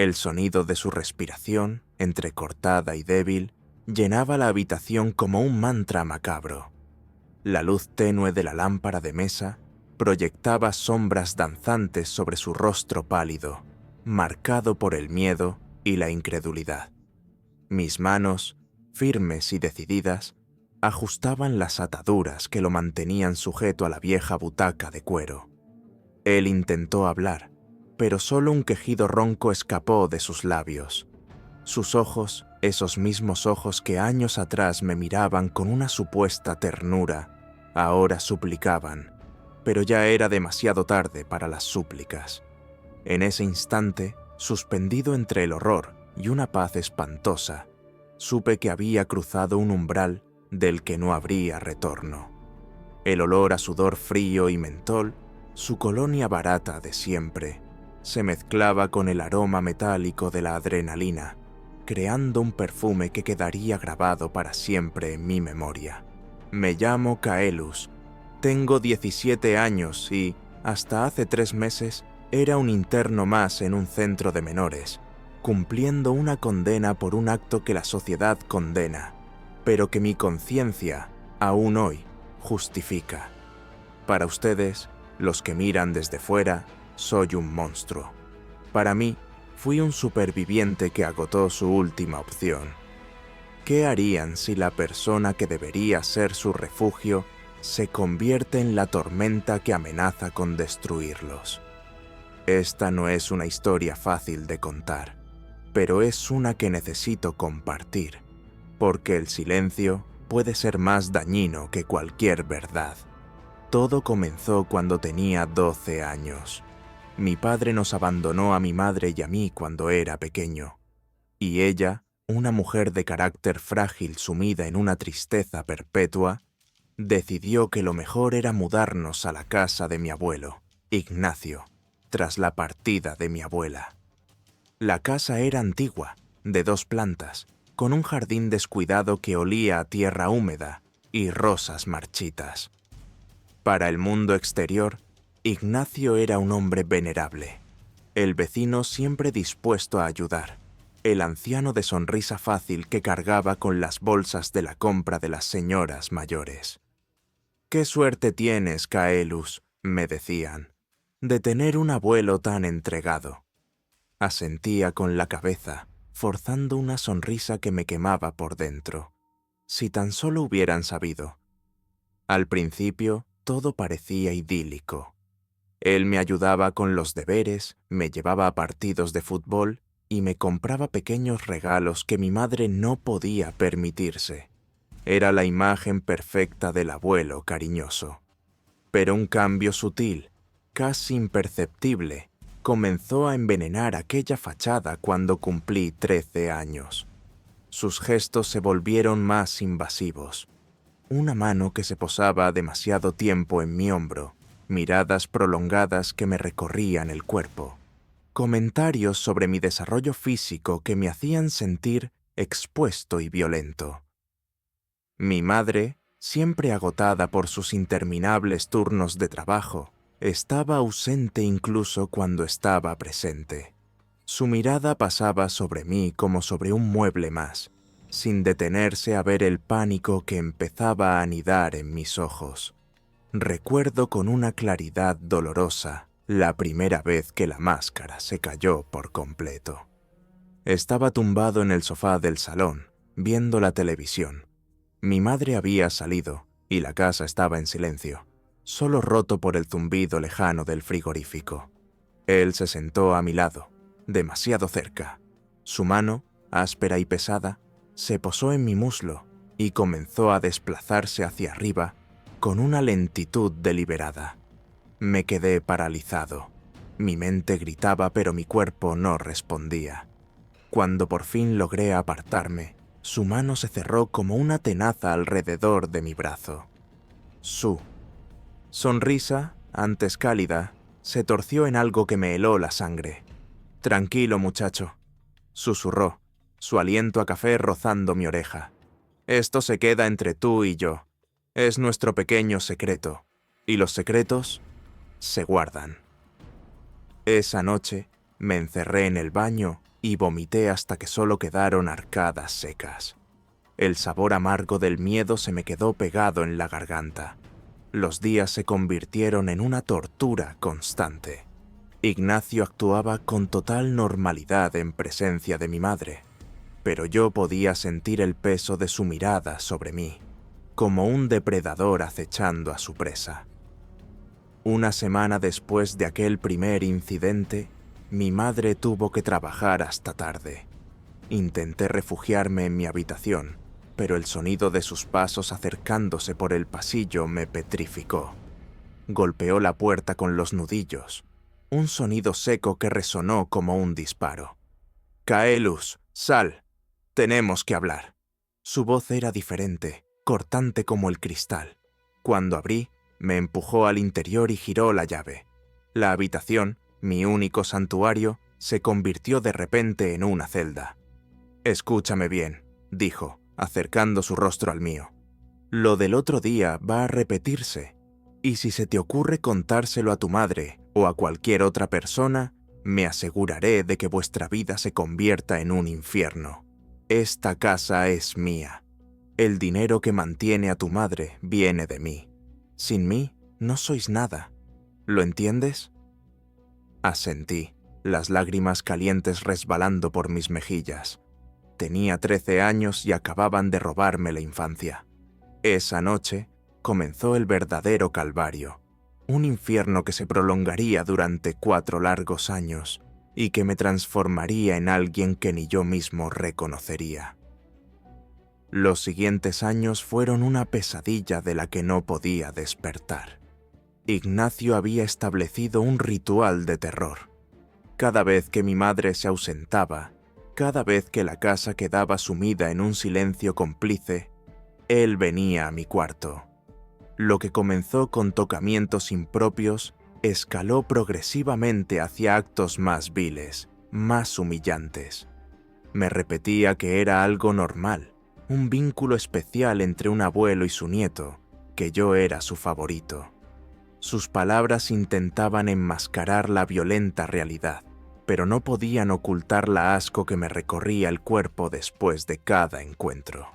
El sonido de su respiración, entrecortada y débil, llenaba la habitación como un mantra macabro. La luz tenue de la lámpara de mesa proyectaba sombras danzantes sobre su rostro pálido, marcado por el miedo y la incredulidad. Mis manos, firmes y decididas, ajustaban las ataduras que lo mantenían sujeto a la vieja butaca de cuero. Él intentó hablar, pero solo un quejido ronco escapó de sus labios. Sus ojos, esos mismos ojos que años atrás me miraban con una supuesta ternura, ahora suplicaban, pero ya era demasiado tarde para las súplicas. En ese instante, suspendido entre el horror y una paz espantosa, supe que había cruzado un umbral del que no habría retorno. El olor a sudor frío y mentol, su colonia barata de siempre, se mezclaba con el aroma metálico de la adrenalina, creando un perfume que quedaría grabado para siempre en mi memoria. Me llamo Kaelus, tengo 17 años y, hasta hace 3 meses, era un interno más en un centro de menores, cumpliendo una condena por un acto que la sociedad condena, pero que mi conciencia, aún hoy, justifica. Para ustedes, los que miran desde fuera, soy un monstruo. Para mí, fui un superviviente que agotó su última opción. ¿Qué harían si la persona que debería ser su refugio se convierte en la tormenta que amenaza con destruirlos? Esta no es una historia fácil de contar, pero es una que necesito compartir, porque el silencio puede ser más dañino que cualquier verdad. Todo comenzó cuando tenía 12 años. Mi padre nos abandonó a mi madre y a mí cuando era pequeño, y ella, una mujer de carácter frágil sumida en una tristeza perpetua, decidió que lo mejor era mudarnos a la casa de mi abuelo, Ignacio, tras la partida de mi abuela. La casa era antigua, de 2 plantas, con un jardín descuidado que olía a tierra húmeda y rosas marchitas. Para el mundo exterior, Ignacio era un hombre venerable, el vecino siempre dispuesto a ayudar, el anciano de sonrisa fácil que cargaba con las bolsas de la compra de las señoras mayores. «¡Qué suerte tienes, Kaelus!», me decían, «de tener un abuelo tan entregado». Asentía con la cabeza, forzando una sonrisa que me quemaba por dentro. Si tan solo hubieran sabido. Al principio, todo parecía idílico. Él me ayudaba con los deberes, me llevaba a partidos de fútbol y me compraba pequeños regalos que mi madre no podía permitirse. Era la imagen perfecta del abuelo cariñoso. Pero un cambio sutil, casi imperceptible, comenzó a envenenar aquella fachada cuando cumplí 13 años. Sus gestos se volvieron más invasivos. Una mano que se posaba demasiado tiempo en mi hombro, miradas prolongadas que me recorrían el cuerpo, comentarios sobre mi desarrollo físico que me hacían sentir expuesto y violento. Mi madre, siempre agotada por sus interminables turnos de trabajo, estaba ausente incluso cuando estaba presente. Su mirada pasaba sobre mí como sobre un mueble más, sin detenerse a ver el pánico que empezaba a anidar en mis ojos. Recuerdo con una claridad dolorosa la primera vez que la máscara se cayó por completo. Estaba tumbado en el sofá del salón, viendo la televisión. Mi madre había salido y la casa estaba en silencio, solo roto por el zumbido lejano del frigorífico. Él se sentó a mi lado, demasiado cerca. Su mano, áspera y pesada, se posó en mi muslo y comenzó a desplazarse hacia arriba con una lentitud deliberada. Me quedé paralizado. Mi mente gritaba, pero mi cuerpo no respondía. Cuando por fin logré apartarme, su mano se cerró como una tenaza alrededor de mi brazo. Su sonrisa, antes cálida, se torció en algo que me heló la sangre. «Tranquilo, muchacho», susurró, su aliento a café rozando mi oreja. «Esto se queda entre tú y yo. Es nuestro pequeño secreto, y los secretos se guardan». Esa noche me encerré en el baño y vomité hasta que solo quedaron arcadas secas. El sabor amargo del miedo se me quedó pegado en la garganta. Los días se convirtieron en una tortura constante. Ignacio actuaba con total normalidad en presencia de mi madre, pero yo podía sentir el peso de su mirada sobre mí, como un depredador acechando a su presa. Una semana después de aquel primer incidente, mi madre tuvo que trabajar hasta tarde. Intenté refugiarme en mi habitación, pero el sonido de sus pasos acercándose por el pasillo me petrificó. Golpeó la puerta con los nudillos, un sonido seco que resonó como un disparo. «Caelus, sal, tenemos que hablar». Su voz era diferente, cortante como el cristal. Cuando abrí, me empujó al interior y giró la llave. La habitación, mi único santuario, se convirtió de repente en una celda. «Escúchame bien», dijo, acercando su rostro al mío. «Lo del otro día va a repetirse, y si se te ocurre contárselo a tu madre o a cualquier otra persona, me aseguraré de que vuestra vida se convierta en un infierno. Esta casa es mía. El dinero que mantiene a tu madre viene de mí. Sin mí, no sois nada. ¿Lo entiendes?» Asentí, las lágrimas calientes resbalando por mis mejillas. Tenía 13 años y acababan de robarme la infancia. Esa noche comenzó el verdadero calvario, un infierno que se prolongaría durante 4 largos años y que me transformaría en alguien que ni yo mismo reconocería. Los siguientes años fueron una pesadilla de la que no podía despertar. Ignacio había establecido un ritual de terror. Cada vez que mi madre se ausentaba, cada vez que la casa quedaba sumida en un silencio cómplice, él venía a mi cuarto. Lo que comenzó con tocamientos impropios escaló progresivamente hacia actos más viles, más humillantes. Me repetía que era algo normal, un vínculo especial entre un abuelo y su nieto, que yo era su favorito. Sus palabras intentaban enmascarar la violenta realidad, pero no podían ocultar la asco que me recorría el cuerpo después de cada encuentro.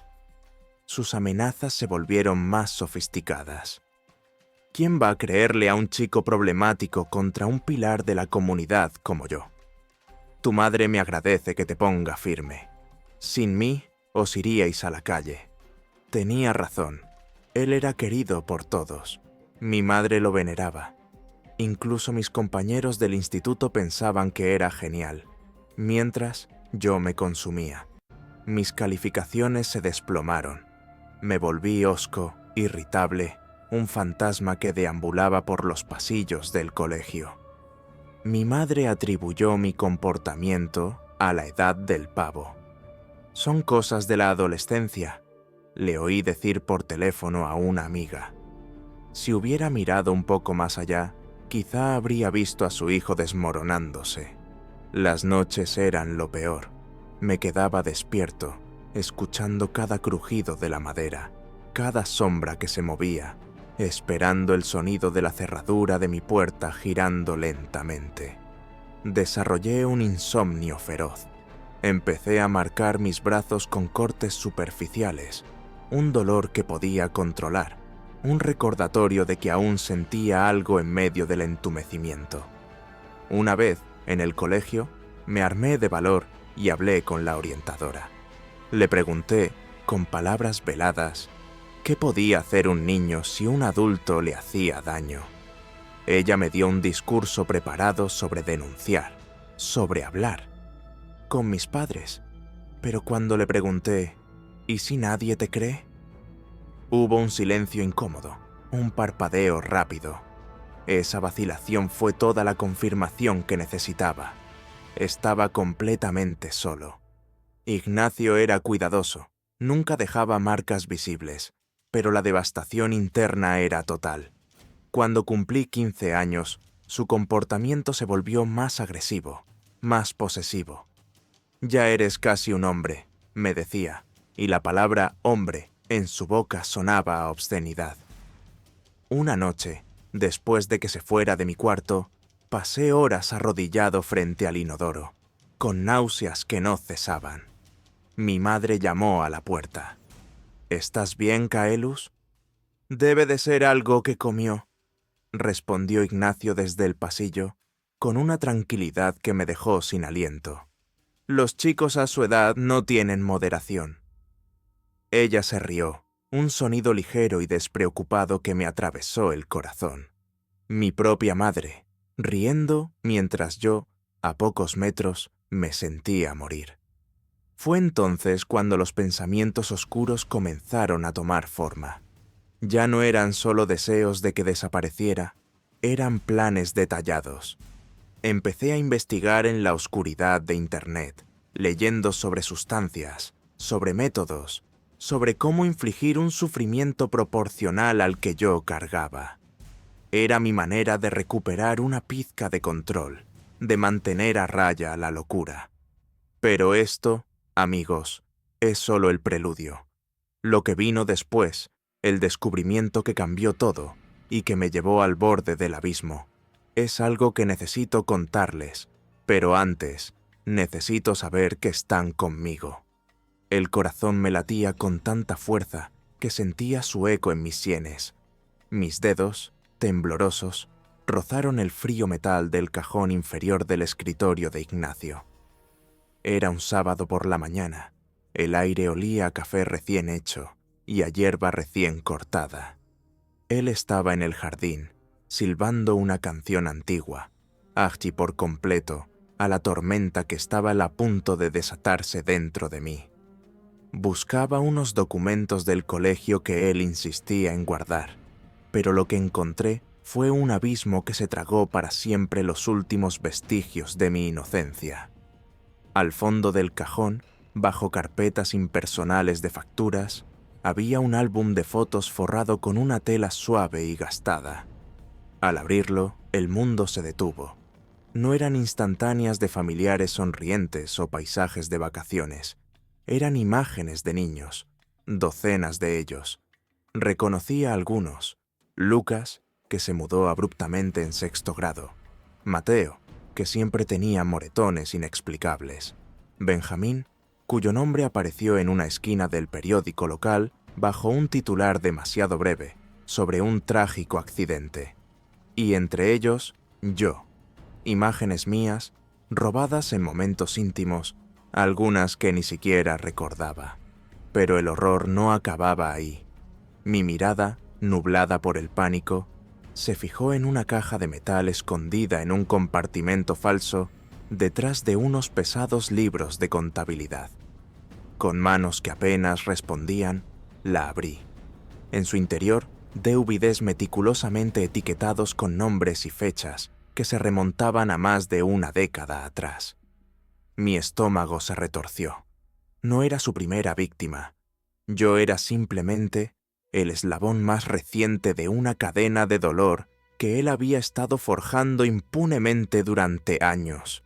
Sus amenazas se volvieron más sofisticadas. ¿Quién va a creerle a un chico problemático contra un pilar de la comunidad como yo? Tu madre me agradece que te ponga firme. Sin mí, os iríais a la calle. Tenía razón. Él era querido por todos. Mi madre lo veneraba. Incluso mis compañeros del instituto pensaban que era genial, mientras yo me consumía. Mis calificaciones se desplomaron. Me volví hosco, irritable, un fantasma que deambulaba por los pasillos del colegio. Mi madre atribuyó mi comportamiento a la edad del pavo. «Son cosas de la adolescencia», le oí decir por teléfono a una amiga. Si hubiera mirado un poco más allá, quizá habría visto a su hijo desmoronándose. Las noches eran lo peor. Me quedaba despierto, escuchando cada crujido de la madera, cada sombra que se movía, esperando el sonido de la cerradura de mi puerta girando lentamente. Desarrollé un insomnio feroz. Empecé a marcar mis brazos con cortes superficiales, un dolor que podía controlar, un recordatorio de que aún sentía algo en medio del entumecimiento. Una vez, en el colegio, me armé de valor y hablé con la orientadora. Le pregunté, con palabras veladas, ¿qué podía hacer un niño si un adulto le hacía daño? Ella me dio un discurso preparado sobre denunciar, sobre hablar, con mis padres. Pero cuando le pregunté, ¿y si nadie te cree? Hubo un silencio incómodo, un parpadeo rápido. Esa vacilación fue toda la confirmación que necesitaba. Estaba completamente solo. Ignacio era cuidadoso, nunca dejaba marcas visibles, pero la devastación interna era total. Cuando cumplí 15 años, su comportamiento se volvió más agresivo, más posesivo. «Ya eres casi un hombre», me decía, y la palabra hombre en su boca sonaba a obscenidad. Una noche, después de que se fuera de mi cuarto, pasé horas arrodillado frente al inodoro. con náuseas que no cesaban. Mi madre llamó a la puerta. «¿Estás bien, Caelus?» «Debe de ser algo que comió», respondió Ignacio desde el pasillo, con una tranquilidad que me dejó sin aliento. «Los chicos a su edad no tienen moderación». Ella se rió, un sonido ligero y despreocupado que me atravesó el corazón. Mi propia madre, riendo mientras yo, a pocos metros, me sentía morir. Fue entonces cuando los pensamientos oscuros comenzaron a tomar forma. Ya no eran solo deseos de que desapareciera, eran planes detallados. Empecé a investigar en la oscuridad de Internet, leyendo sobre sustancias, sobre métodos, sobre cómo infligir un sufrimiento proporcional al que yo cargaba. Era mi manera de recuperar una pizca de control, de mantener a raya la locura. Pero esto, amigos, es solo el preludio. Lo que vino después, el descubrimiento que cambió todo y que me llevó al borde del abismo, es algo que necesito contarles, pero antes necesito saber que están conmigo. El corazón me latía con tanta fuerza que sentía su eco en mis sienes. Mis dedos, temblorosos, rozaron el frío metal del cajón inferior del escritorio de Ignacio. Era un sábado por la mañana. El aire olía a café recién hecho y a hierba recién cortada. Él estaba en el jardín, silbando una canción antigua, aggi por completo a la tormenta que estaba a punto de desatarse dentro de mí. Buscaba unos documentos del colegio que él insistía en guardar, pero lo que encontré fue un abismo que se tragó para siempre los últimos vestigios de mi inocencia. Al fondo del cajón, bajo carpetas impersonales de facturas, había un álbum de fotos forrado con una tela suave y gastada. Al abrirlo, el mundo se detuvo. No eran instantáneas de familiares sonrientes o paisajes de vacaciones. Eran imágenes de niños, docenas de ellos. Reconocí a algunos. Lucas, que se mudó abruptamente en 6º grado. Mateo, que siempre tenía moretones inexplicables. Benjamín, cuyo nombre apareció en una esquina del periódico local bajo un titular demasiado breve sobre un trágico accidente. Y entre ellos, yo. Imágenes mías, robadas en momentos íntimos, algunas que ni siquiera recordaba. Pero el horror no acababa ahí. Mi mirada, nublada por el pánico, se fijó en una caja de metal escondida en un compartimento falso detrás de unos pesados libros de contabilidad. Con manos que apenas respondían, la abrí. En su interior, DVDs meticulosamente etiquetados con nombres y fechas que se remontaban a más de una década atrás. Mi estómago se retorció. No era su primera víctima. Yo era simplemente el eslabón más reciente de una cadena de dolor que él había estado forjando impunemente durante años.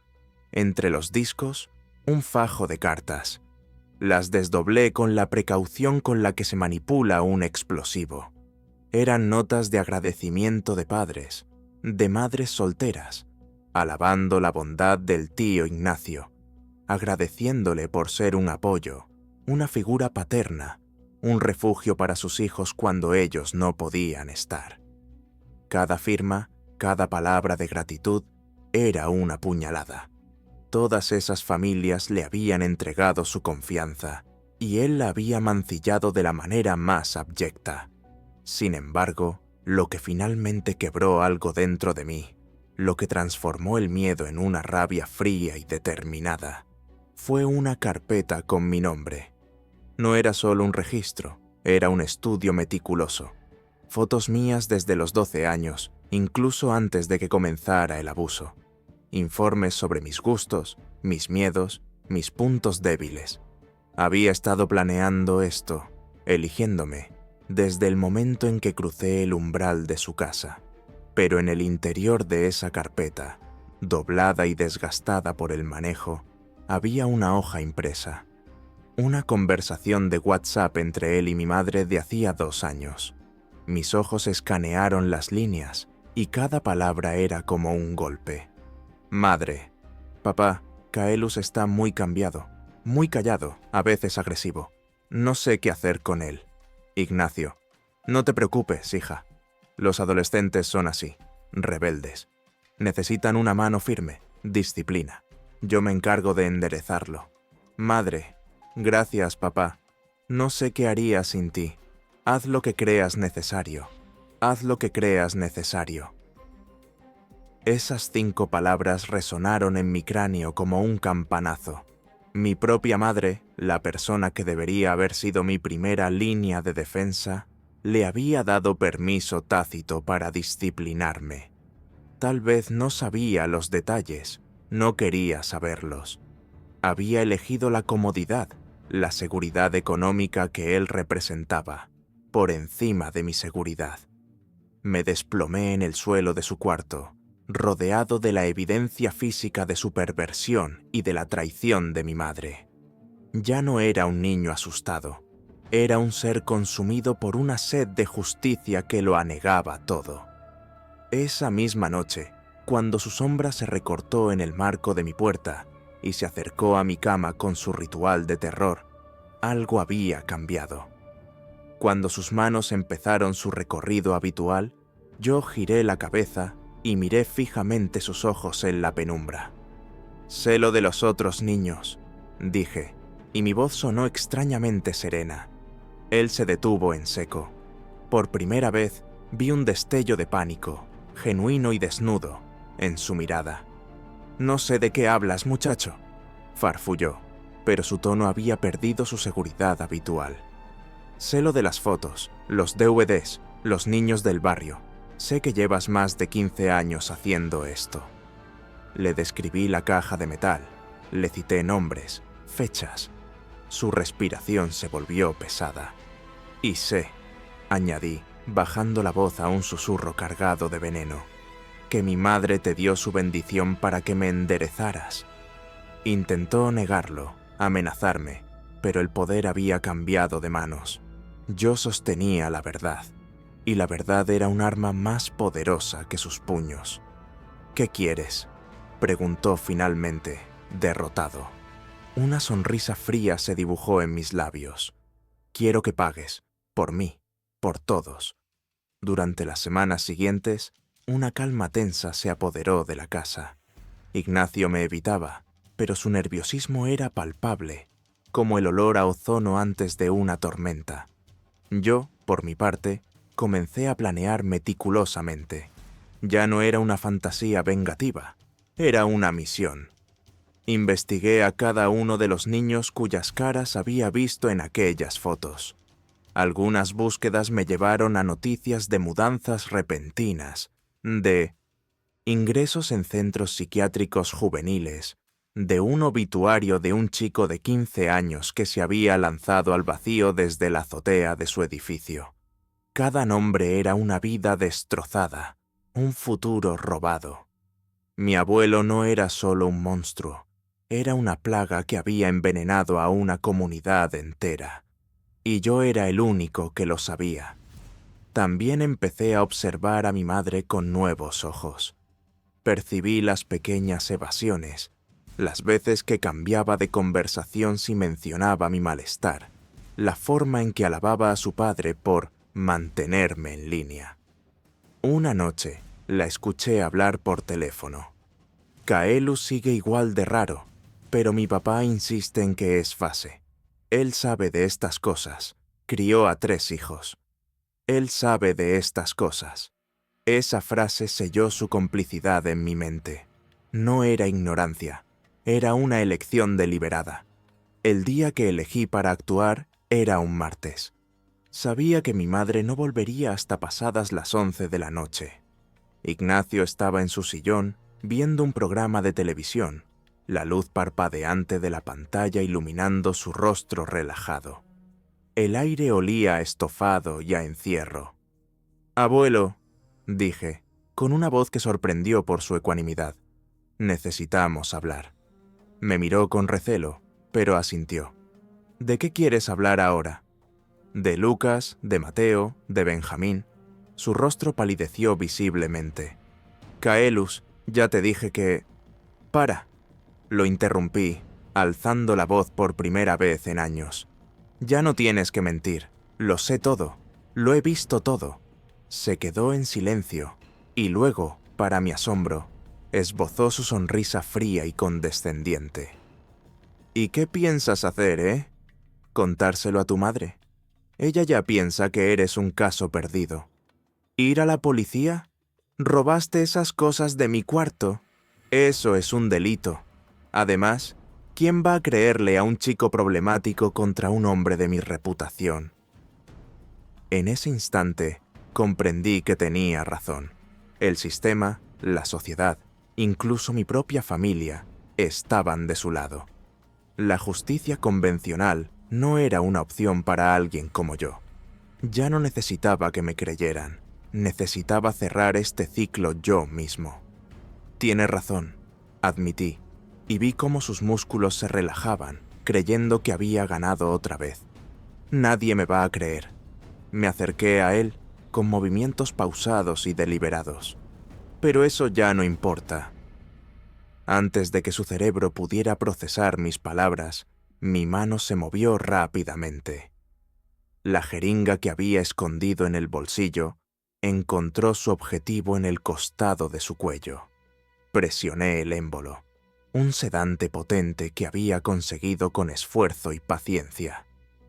Entre los discos, un fajo de cartas. Las desdoblé con la precaución con la que se manipula un explosivo. Eran notas de agradecimiento de padres, de madres solteras, alabando la bondad del tío Ignacio, agradeciéndole por ser un apoyo, una figura paterna, un refugio para sus hijos cuando ellos no podían estar. Cada firma, cada palabra de gratitud era una puñalada. Todas esas familias le habían entregado su confianza y él la había mancillado de la manera más abyecta. Sin embargo, lo que finalmente quebró algo dentro de mí, lo que transformó el miedo en una rabia fría y determinada, fue una carpeta con mi nombre. No era solo un registro, era un estudio meticuloso. Fotos mías desde los 12 años, incluso antes de que comenzara el abuso. Informes sobre mis gustos, mis miedos, mis puntos débiles. Había estado planeando esto, eligiéndome, desde el momento en que crucé el umbral de su casa. Pero en el interior de esa carpeta, doblada y desgastada por el manejo, había una hoja impresa. Una conversación de WhatsApp entre él y mi madre de hacía 2 años. Mis ojos escanearon las líneas y cada palabra era como un golpe. Madre, papá, Caelus está muy cambiado, muy callado, a veces agresivo. No sé qué hacer con él. Ignacio, no te preocupes, hija. Los adolescentes son así, rebeldes. Necesitan una mano firme, disciplina. Yo me encargo de enderezarlo. Madre, gracias, papá. No sé qué haría sin ti. Haz lo que creas necesario. Haz lo que creas necesario. Esas 5 palabras resonaron en mi cráneo como un campanazo. Mi propia madre, la persona que debería haber sido mi primera línea de defensa, le había dado permiso tácito para disciplinarme. Tal vez no sabía los detalles, no quería saberlos. Había elegido la comodidad, la seguridad económica que él representaba, por encima de mi seguridad. Me desplomé en el suelo de su cuarto, rodeado de la evidencia física de su perversión y de la traición de mi madre. Ya no era un niño asustado, era un ser consumido por una sed de justicia que lo anegaba todo. Esa misma noche, cuando su sombra se recortó en el marco de mi puerta y se acercó a mi cama con su ritual de terror, algo había cambiado. Cuando sus manos empezaron su recorrido habitual, yo giré la cabeza y miré fijamente sus ojos en la penumbra. «Sé lo de los otros niños», dije, y mi voz sonó extrañamente serena. Él se detuvo en seco. Por primera vez vi un destello de pánico, genuino y desnudo, en su mirada. «No sé de qué hablas, muchacho», farfulló, pero su tono había perdido su seguridad habitual. «Sé lo de las fotos, los DVDs, los niños del barrio. Sé que llevas más de 15 años haciendo esto». Le describí la caja de metal, le cité nombres, fechas. Su respiración se volvió pesada. «Y sé», añadí, bajando la voz a un susurro cargado de veneno, «que mi madre te dio su bendición para que me enderezaras». Intentó negarlo, amenazarme, pero el poder había cambiado de manos. Yo sostenía la verdad, y la verdad era un arma más poderosa que sus puños. «¿Qué quieres?», preguntó finalmente, derrotado. Una sonrisa fría se dibujó en mis labios. «Quiero que pagues, por mí, por todos». Durante las semanas siguientes, una calma tensa se apoderó de la casa. Ignacio me evitaba, pero su nerviosismo era palpable, como el olor a ozono antes de una tormenta. Yo, por mi parte, comencé a planear meticulosamente. Ya no era una fantasía vengativa, era una misión. Investigué a cada uno de los niños cuyas caras había visto en aquellas fotos. Algunas búsquedas me llevaron a noticias de mudanzas repentinas, de ingresos en centros psiquiátricos juveniles, de un obituario de un chico de 15 años que se había lanzado al vacío desde la azotea de su edificio. Cada nombre era una vida destrozada, un futuro robado. Mi abuelo no era solo un monstruo, era una plaga que había envenenado a una comunidad entera. Y yo era el único que lo sabía. También empecé a observar a mi madre con nuevos ojos. Percibí las pequeñas evasiones, las veces que cambiaba de conversación si mencionaba mi malestar, la forma en que alababa a su padre por mantenerme en línea. Una noche la escuché hablar por teléfono. «Caelus sigue igual de raro, pero mi papá insiste en que es fase. Él sabe de estas cosas, crió a 3 hijos. Él sabe de estas cosas». Esa frase selló su complicidad en mi mente. No era ignorancia, era una elección deliberada. El día que elegí para actuar era un martes. Sabía que mi madre no volvería hasta pasadas las 11 de la noche. Ignacio estaba en su sillón, viendo un programa de televisión, la luz parpadeante de la pantalla iluminando su rostro relajado. El aire olía a estofado y a encierro. «Abuelo», dije, con una voz que sorprendió por su ecuanimidad, «necesitamos hablar». Me miró con recelo, pero asintió. «¿De qué quieres hablar ahora?» «De Lucas, de Mateo, de Benjamín». Su rostro palideció visiblemente. «Caelus, ya te dije que...» «Para». Lo interrumpí, alzando la voz por primera vez en años. Ya no tienes que mentir. Lo sé todo. Lo he visto todo. Se quedó en silencio y luego, para mi asombro, esbozó su sonrisa fría y condescendiente. ¿Y qué piensas hacer, ¿Contárselo a tu madre? Ella ya piensa que eres un caso perdido. ¿Ir a la policía? ¿Robaste esas cosas de mi cuarto? Eso es un delito. Además, ¿quién va a creerle a un chico problemático contra un hombre de mi reputación? En ese instante, comprendí que tenía razón. El sistema, la sociedad, incluso mi propia familia, estaban de su lado. La justicia convencional no era una opción para alguien como yo. Ya no necesitaba que me creyeran. Necesitaba cerrar este ciclo yo mismo. Tienes razón, admití, y vi cómo sus músculos se relajaban, creyendo que había ganado otra vez. Nadie me va a creer. Me acerqué a él con movimientos pausados y deliberados. Pero eso ya no importa. Antes de que su cerebro pudiera procesar mis palabras, mi mano se movió rápidamente. La jeringa que había escondido en el bolsillo encontró su objetivo en el costado de su cuello. Presioné el émbolo, un sedante potente que había conseguido con esfuerzo y paciencia.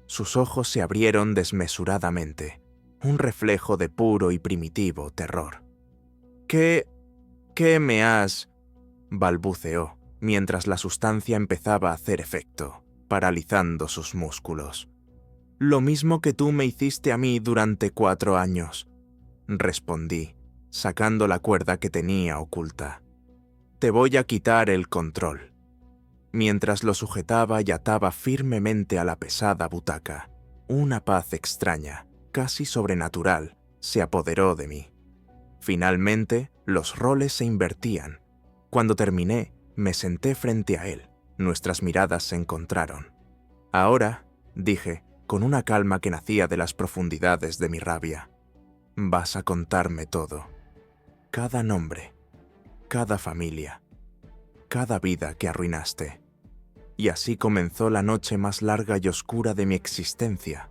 Sus ojos se abrieron desmesuradamente, un reflejo de puro y primitivo terror. ¿Qué me has...? balbuceó, mientras la sustancia empezaba a hacer efecto, paralizando sus músculos. Lo mismo que tú me hiciste a mí durante 4 años, respondí, sacando la cuerda que tenía oculta. Te voy a quitar el control. Mientras lo sujetaba y ataba firmemente a la pesada butaca, una paz extraña, casi sobrenatural, se apoderó de mí. Finalmente, los roles se invertían. Cuando terminé, me senté frente a él. Nuestras miradas se encontraron. Ahora, dije, con una calma que nacía de las profundidades de mi rabia, vas a contarme todo. Cada nombre, cada familia, cada vida que arruinaste. Y así comenzó la noche más larga y oscura de mi existencia,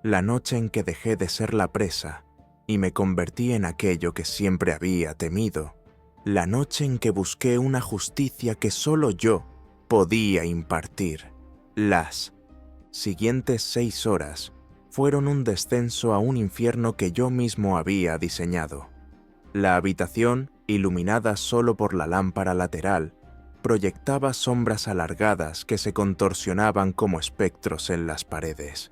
la noche en que dejé de ser la presa y me convertí en aquello que siempre había temido, la noche en que busqué una justicia que solo yo podía impartir. Las siguientes 6 horas fueron un descenso a un infierno que yo mismo había diseñado. La habitación, iluminada solo por la lámpara lateral, proyectaba sombras alargadas que se contorsionaban como espectros en las paredes.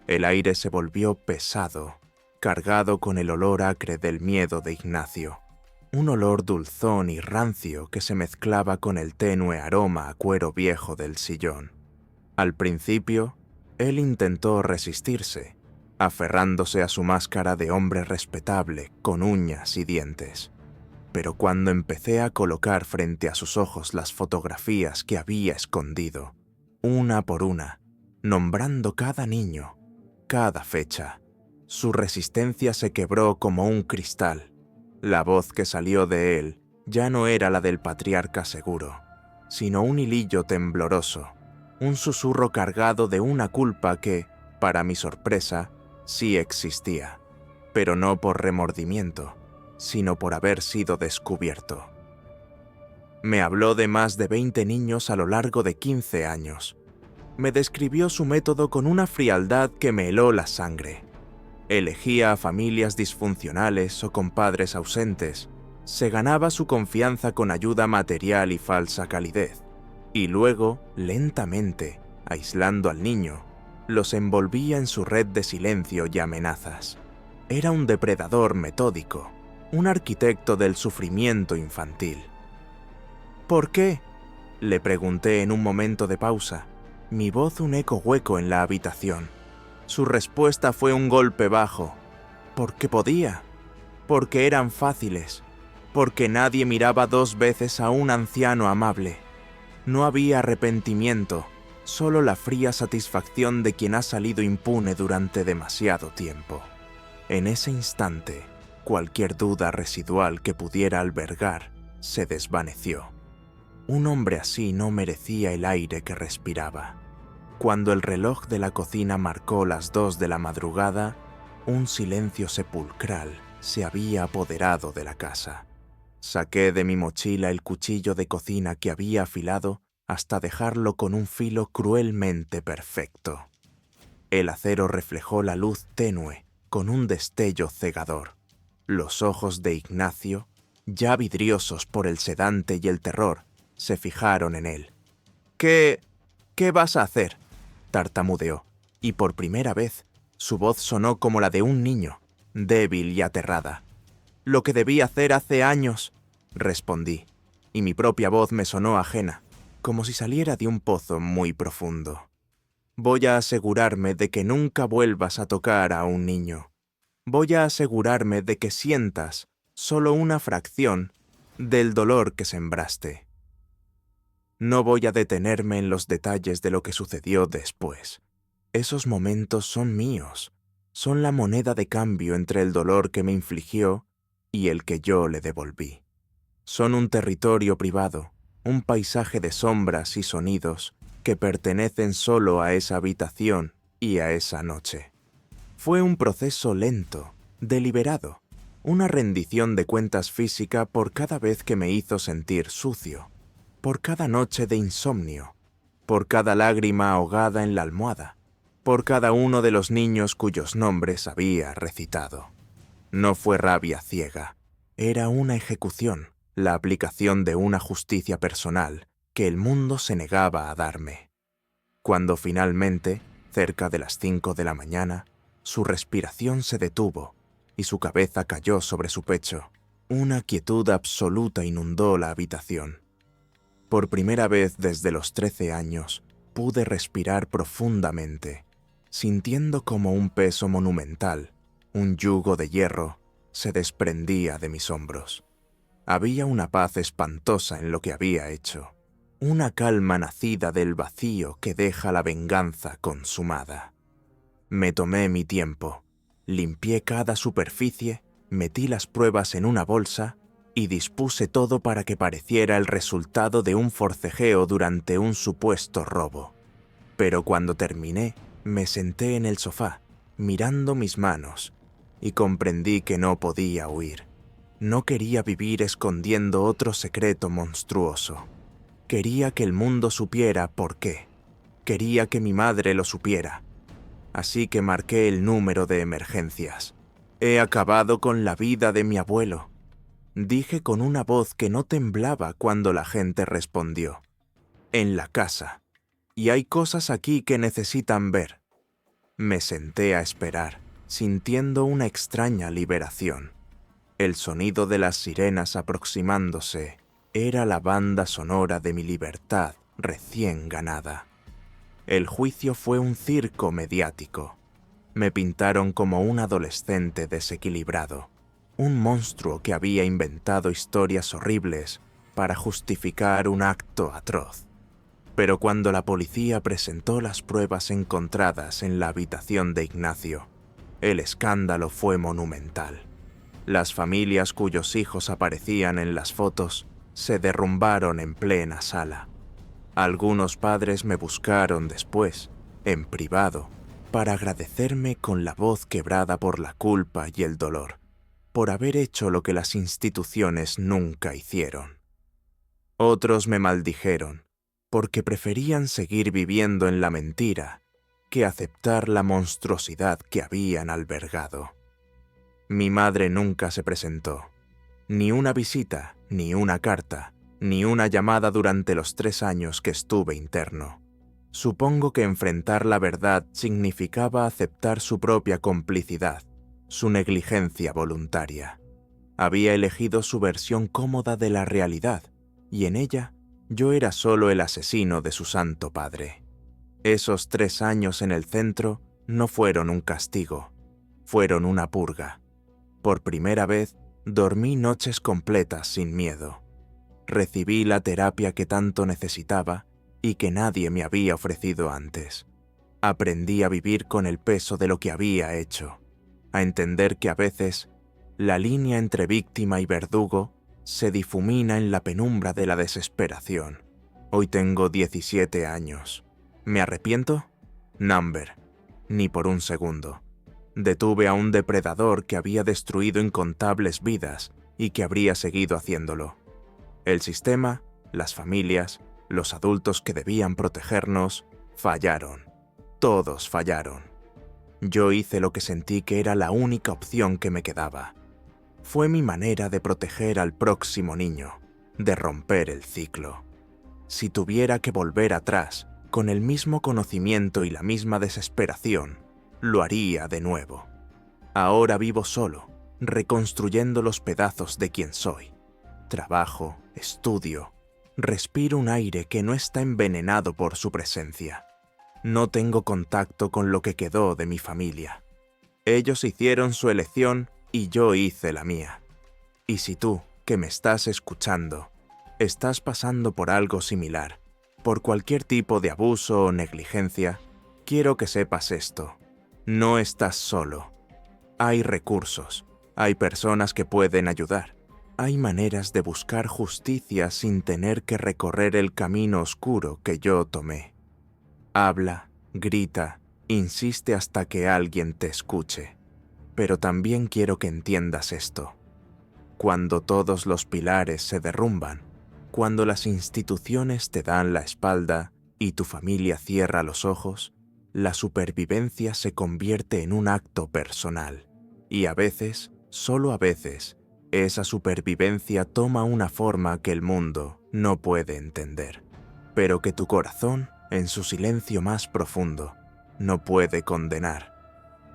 El aire se volvió pesado, cargado con el olor acre del miedo de Ignacio. Un olor dulzón y rancio que se mezclaba con el tenue aroma a cuero viejo del sillón. Al principio, él intentó resistirse, aferrándose a su máscara de hombre respetable con uñas y dientes. Pero cuando empecé a colocar frente a sus ojos las fotografías que había escondido, una por una, nombrando cada niño, cada fecha, su resistencia se quebró como un cristal. La voz que salió de él ya no era la del patriarca seguro, sino un hilillo tembloroso, un susurro cargado de una culpa que, para mi sorpresa, sí existía, pero no por remordimiento, sino por haber sido descubierto. Me habló de más de 20 niños a lo largo de 15 años. Me describió su método con una frialdad que me heló la sangre. Elegía a familias disfuncionales o con padres ausentes. Se ganaba su confianza con ayuda material y falsa calidez. Y luego, lentamente, aislando al niño, los envolvía en su red de silencio y amenazas. Era un depredador metódico, un arquitecto del sufrimiento infantil. ¿Por qué?, le pregunté en un momento de pausa, mi voz un eco hueco en la habitación. Su respuesta fue un golpe bajo. Porque podía. Porque eran fáciles. Porque nadie miraba 2 veces a un anciano amable. No había arrepentimiento, solo la fría satisfacción de quien ha salido impune durante demasiado tiempo. En ese instante, cualquier duda residual que pudiera albergar se desvaneció. Un hombre así no merecía el aire que respiraba. Cuando el reloj de la cocina marcó las 2 de la madrugada, un silencio sepulcral se había apoderado de la casa. Saqué de mi mochila el cuchillo de cocina que había afilado hasta dejarlo con un filo cruelmente perfecto. El acero reflejó la luz tenue con un destello cegador. Los ojos de Ignacio, ya vidriosos por el sedante y el terror, se fijaron en él. ¿Qué vas a hacer?, tartamudeó, y por primera vez su voz sonó como la de un niño, débil y aterrada. «Lo que debí hacer hace años», respondí, y mi propia voz me sonó ajena, como si saliera de un pozo muy profundo. «Voy a asegurarme de que nunca vuelvas a tocar a un niño. Voy a asegurarme de que sientas solo una fracción del dolor que sembraste. No voy a detenerme en los detalles de lo que sucedió después. Esos momentos son míos, son la moneda de cambio entre el dolor que me infligió y el que yo le devolví. Son un territorio privado, un paisaje de sombras y sonidos que pertenecen solo a esa habitación y a esa noche. Fue un proceso lento, deliberado, una rendición de cuentas física por cada vez que me hizo sentir sucio, por cada noche de insomnio, por cada lágrima ahogada en la almohada, por cada uno de los niños cuyos nombres había recitado. No fue rabia ciega, era una ejecución, la aplicación de una justicia personal que el mundo se negaba a darme. Cuando finalmente, cerca de las 5 de la mañana, su respiración se detuvo y su cabeza cayó sobre su pecho, una quietud absoluta inundó la habitación. Por primera vez desde los 13 años, pude respirar profundamente, sintiendo como un peso monumental, un yugo de hierro, se desprendía de mis hombros. Había una paz espantosa en lo que había hecho, una calma nacida del vacío que deja la venganza consumada. Me tomé mi tiempo, limpié cada superficie, metí las pruebas en una bolsa y dispuse todo para que pareciera el resultado de un forcejeo durante un supuesto robo. Pero cuando terminé, me senté en el sofá, mirando mis manos, y comprendí que no podía huir. No quería vivir escondiendo otro secreto monstruoso. Quería que el mundo supiera por qué. Quería que mi madre lo supiera. Así que marqué el número de emergencias. «He acabado con la vida de mi abuelo», dije con una voz que no temblaba cuando la gente respondió. «En la casa. Y hay cosas aquí que necesitan ver». Me senté a esperar, sintiendo una extraña liberación. El sonido de las sirenas aproximándose era la banda sonora de mi libertad recién ganada. El juicio fue un circo mediático. Me pintaron como un adolescente desequilibrado, un monstruo que había inventado historias horribles para justificar un acto atroz. Pero cuando la policía presentó las pruebas encontradas en la habitación de Ignacio, el escándalo fue monumental. Las familias cuyos hijos aparecían en las fotos se derrumbaron en plena sala. Algunos padres me buscaron después, en privado, para agradecerme con la voz quebrada por la culpa y el dolor, por haber hecho lo que las instituciones nunca hicieron. Otros me maldijeron, porque preferían seguir viviendo en la mentira que aceptar la monstruosidad que habían albergado. Mi madre nunca se presentó. Ni una visita, ni una carta, ni una llamada durante los 3 años que estuve interno. Supongo que enfrentar la verdad significaba aceptar su propia complicidad, su negligencia voluntaria. Había elegido su versión cómoda de la realidad, y en ella yo era solo el asesino de su santo padre. Esos 3 años en el centro no fueron un castigo, fueron una purga. Por primera vez, dormí noches completas sin miedo. Recibí la terapia que tanto necesitaba y que nadie me había ofrecido antes. Aprendí a vivir con el peso de lo que había hecho, a entender que a veces la línea entre víctima y verdugo se difumina en la penumbra de la desesperación. Hoy tengo 17 años. ¿Me arrepiento? Number. Ni por un segundo. Detuve a un depredador que había destruido incontables vidas y que habría seguido haciéndolo. El sistema, las familias, los adultos que debían protegernos, fallaron. Todos fallaron. Yo hice lo que sentí que era la única opción que me quedaba. Fue mi manera de proteger al próximo niño, de romper el ciclo. Si tuviera que volver atrás, con el mismo conocimiento y la misma desesperación, lo haría de nuevo. Ahora vivo solo, reconstruyendo los pedazos de quien soy. Trabajo, estudio, respiro un aire que no está envenenado por su presencia. No tengo contacto con lo que quedó de mi familia. Ellos hicieron su elección y yo hice la mía. Y si tú, que me estás escuchando, estás pasando por algo similar, por cualquier tipo de abuso o negligencia, quiero que sepas esto. No estás solo. Hay recursos, hay personas que pueden ayudar. Hay maneras de buscar justicia sin tener que recorrer el camino oscuro que yo tomé. Habla, grita, insiste hasta que alguien te escuche. Pero también quiero que entiendas esto. Cuando todos los pilares se derrumban, cuando las instituciones te dan la espalda y tu familia cierra los ojos, la supervivencia se convierte en un acto personal. Y a veces, solo a veces, esa supervivencia toma una forma que el mundo no puede entender, pero que tu corazón, en su silencio más profundo, no puede condenar.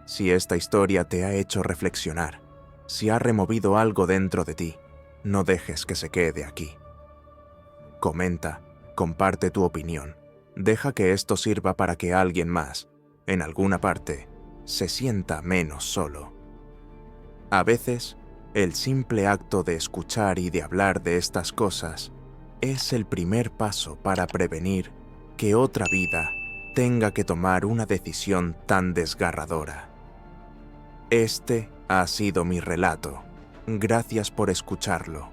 Si esta historia te ha hecho reflexionar, si ha removido algo dentro de ti, no dejes que se quede aquí. Comenta, comparte tu opinión. Deja que esto sirva para que alguien más, en alguna parte, se sienta menos solo. A veces, el simple acto de escuchar y de hablar de estas cosas es el primer paso para prevenir que otra vida tenga que tomar una decisión tan desgarradora. Este ha sido mi relato. Gracias por escucharlo.